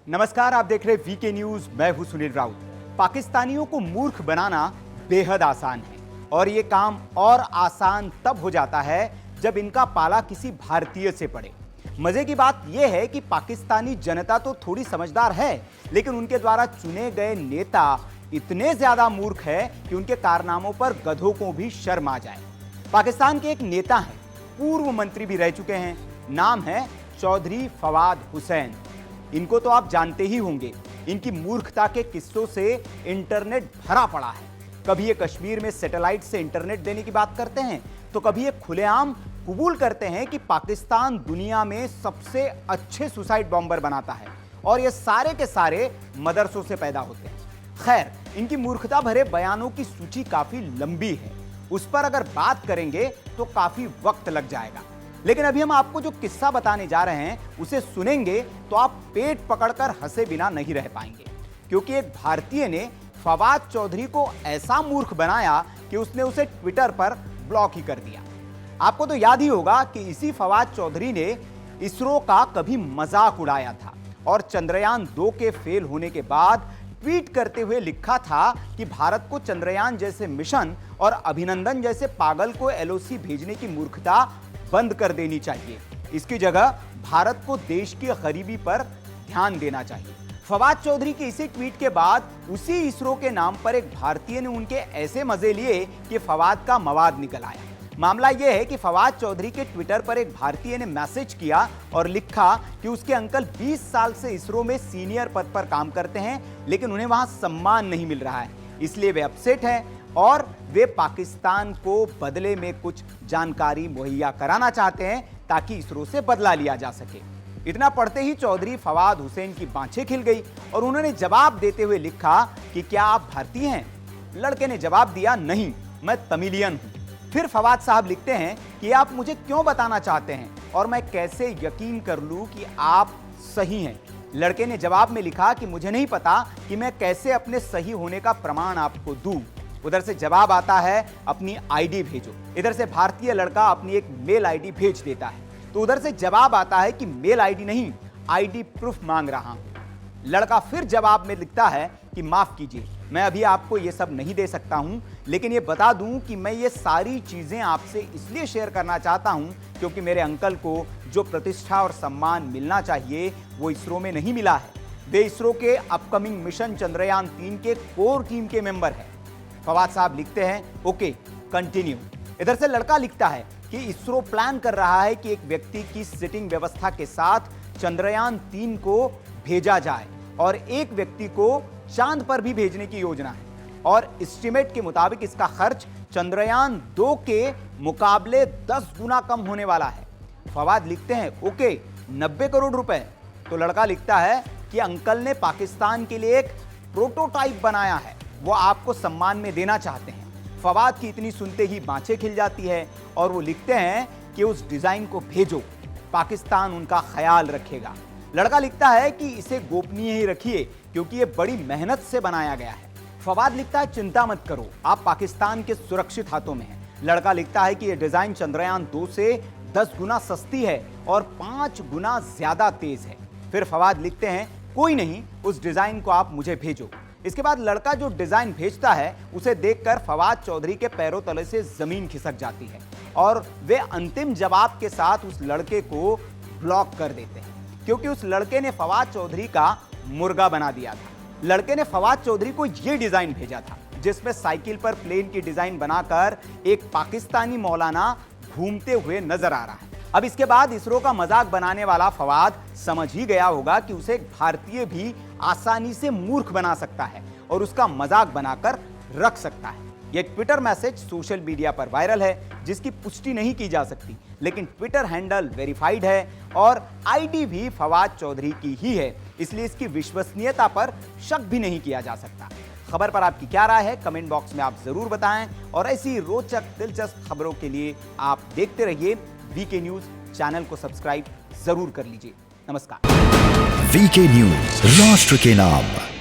नमस्कार, आप देख रहे वीके न्यूज। मैं हूं सुनील राउत। पाकिस्तानियों को मूर्ख बनाना बेहद आसान है और ये काम और आसान तब हो जाता है जब इनका पाला किसी भारतीय से पड़े। मजे की बात यह है कि पाकिस्तानी जनता तो थोड़ी समझदार है, लेकिन उनके द्वारा चुने गए नेता इतने ज्यादा मूर्ख है कि उनके कारनामों पर गधों को भी शर्म आ जाए। पाकिस्तान के एक नेता हैं, पूर्व मंत्री भी रह चुके हैं, नाम है चौधरी फवाद हुसैन। इनको तो आप जानते ही होंगे। इनकी मूर्खता के किस्सों से इंटरनेट भरा पड़ा है। कभी ये कश्मीर में सैटेलाइट से इंटरनेट देने की बात करते हैं, तो कभी ये खुलेआम कबूल करते हैं कि पाकिस्तान दुनिया में सबसे अच्छे सुसाइड बॉम्बर बनाता है और ये सारे के सारे मदरसों से पैदा होते हैं। खैर, इनकी मूर्खता भरे बयानों की सूची काफी लंबी है। उस पर अगर बात करेंगे तो काफी वक्त लग जाएगा, लेकिन अभी हम आपको जो किस्सा बताने जा रहे हैं उसे सुनेंगे तो आप पेट पकड़कर हंसे बिना नहीं रह पाएंगे, क्योंकि एक भारतीय ने फवाद चौधरी को ऐसा मूर्ख बनाया कि उसने उसे ट्विटर पर ब्लॉक ही कर दिया। आपको तो याद ही होगा कि इसी फवाद चौधरी ने इसरो का कभी मजाक उड़ाया था और चंद्रयान 2 के फेल होने के बाद ट्वीट करते हुए लिखा था कि भारत को चंद्रयान जैसे मिशन और अभिनंदन जैसे पागल को एलओसी भेजने की मूर्खता बंद कर देनी चाहिए। इसकी जगह भारत को देश की गरीबी पर ध्यान देना चाहिए। फवाद चौधरी के इसी ट्वीट के बाद उसी इसरो के नाम पर एक भारतीय ने उनके ऐसे मजे लिए कि फवाद का मवाद निकल आया। मामला यह है कि फवाद चौधरी के ट्विटर पर एक भारतीय ने मैसेज किया और लिखा कि उसके अंकल 20 साल से इसरो में सीनियर पद पर काम करते हैं, लेकिन उन्हें वहां सम्मान नहीं मिल रहा है, इसलिए वे अपसेट हैं और वे पाकिस्तान को बदले में कुछ जानकारी मुहैया कराना चाहते हैं ताकि इसरो से बदला लिया जा सके। इतना पढ़ते ही चौधरी फवाद हुसैन की बाँछें खिल गई और उन्होंने जवाब देते हुए लिखा कि क्या आप भारतीय हैं? लड़के ने जवाब दिया, नहीं, मैं तमिलियन हूं। फिर फवाद साहब लिखते हैं कि आप मुझे क्यों बताना चाहते हैं और मैं कैसे यकीन कर लूं कि आप सही हैं? लड़के ने जवाब में लिखा कि मुझे नहीं पता कि मैं कैसे अपने सही होने का प्रमाण आपको दूं। उधर से जवाब आता है, अपनी आईडी भेजो। इधर से भारतीय लड़का अपनी एक मेल आईडी भेज देता है, तो उधर से जवाब आता है कि मेल आईडी नहीं, आईडी प्रूफ मांग रहा हूं। लड़का फिर जवाब में लिखता है कि माफ कीजिए, मैं अभी आपको ये सब नहीं दे सकता हूं, लेकिन ये बता दूं कि मैं ये सारी चीजें आपसे इसलिए शेयर करना चाहता हूं क्योंकि मेरे अंकल को जो प्रतिष्ठा और सम्मान मिलना चाहिए वो इसरो में नहीं मिला है। वे इसरो के अपकमिंग मिशन चंद्रयान 3 के कोर टीम के मेंबर हैं। फवाद साहब लिखते हैं, ओके कंटिन्यू। इधर से लड़का लिखता है कि इसरो प्लान कर रहा है कि एक व्यक्ति की सिटिंग व्यवस्था के साथ चंद्रयान 3 को भेजा जाए और एक व्यक्ति को चांद पर भी भेजने की योजना है और एस्टीमेट के मुताबिक इसका खर्च चंद्रयान 2 के मुकाबले 10 गुना कम होने वाला है। फवाद लिखते हैं, ओके 90 करोड़ रुपए। तो लड़का लिखता है कि अंकल ने पाकिस्तान के लिए एक प्रोटोटाइप बनाया है, वो आपको सम्मान में देना चाहते हैं। फवाद की इतनी सुनते ही बाँछें खिल जाती है और वो लिखते हैं कि उस डिजाइन को भेजो, पाकिस्तान उनका ख्याल रखेगा। लड़का लिखता है कि इसे गोपनीय ही रखिए क्योंकि ये बड़ी मेहनत से बनाया गया है। फवाद लिखता है, चिंता मत करो, आप पाकिस्तान के सुरक्षित हाथों में हैं। लड़का लिखता है कि यह डिजाइन चंद्रयान 2 से 10 गुना सस्ती है और 5 गुना ज्यादा तेज है। फिर फवाद लिखते हैं, कोई नहीं, उस डिजाइन को आप मुझे भेजो। इसके बाद लड़का जो डिजाइन भेजता है उसे देखकर फवाद चौधरी के पैरों तले से जमीन खिसक जाती है और वे अंतिम जवाब के साथ उस लड़के को ब्लॉक कर देते हैं, क्योंकि उस लड़के ने फवाद चौधरी का मुर्गा बना दिया था। लड़के ने फवाद चौधरी को यह डिजाइन भेजा था जिसमें साइकिल पर प्लेन की डिजाइन बनाकर एक पाकिस्तानी मौलाना घूमते हुए नजर आ रहा है। अब इसके बाद इसरो का मजाक बनाने वाला फवाद समझ ही गया होगा कि उसे एक भारतीय भी आसानी से मूर्ख बना सकता है और उसका मजाक बनाकर रख सकता है। यह ट्विटर मैसेज सोशल मीडिया पर वायरल है जिसकी पुष्टि नहीं की जा सकती, लेकिन ट्विटर हैंडल वेरीफाइड है और आईडी भी फवाद चौधरी की ही है, इसलिए इसकी विश्वसनीयता पर शक भी नहीं किया जा सकता। खबर पर आपकी क्या राय है, कमेंट बॉक्स में आप जरूर बताएं और ऐसी रोचक दिलचस्प खबरों के लिए आप देखते रहिए वीके न्यूज। चैनल को सब्सक्राइब जरूर कर लीजिए। नमस्कार। वीके न्यूज, राष्ट्र के नाम।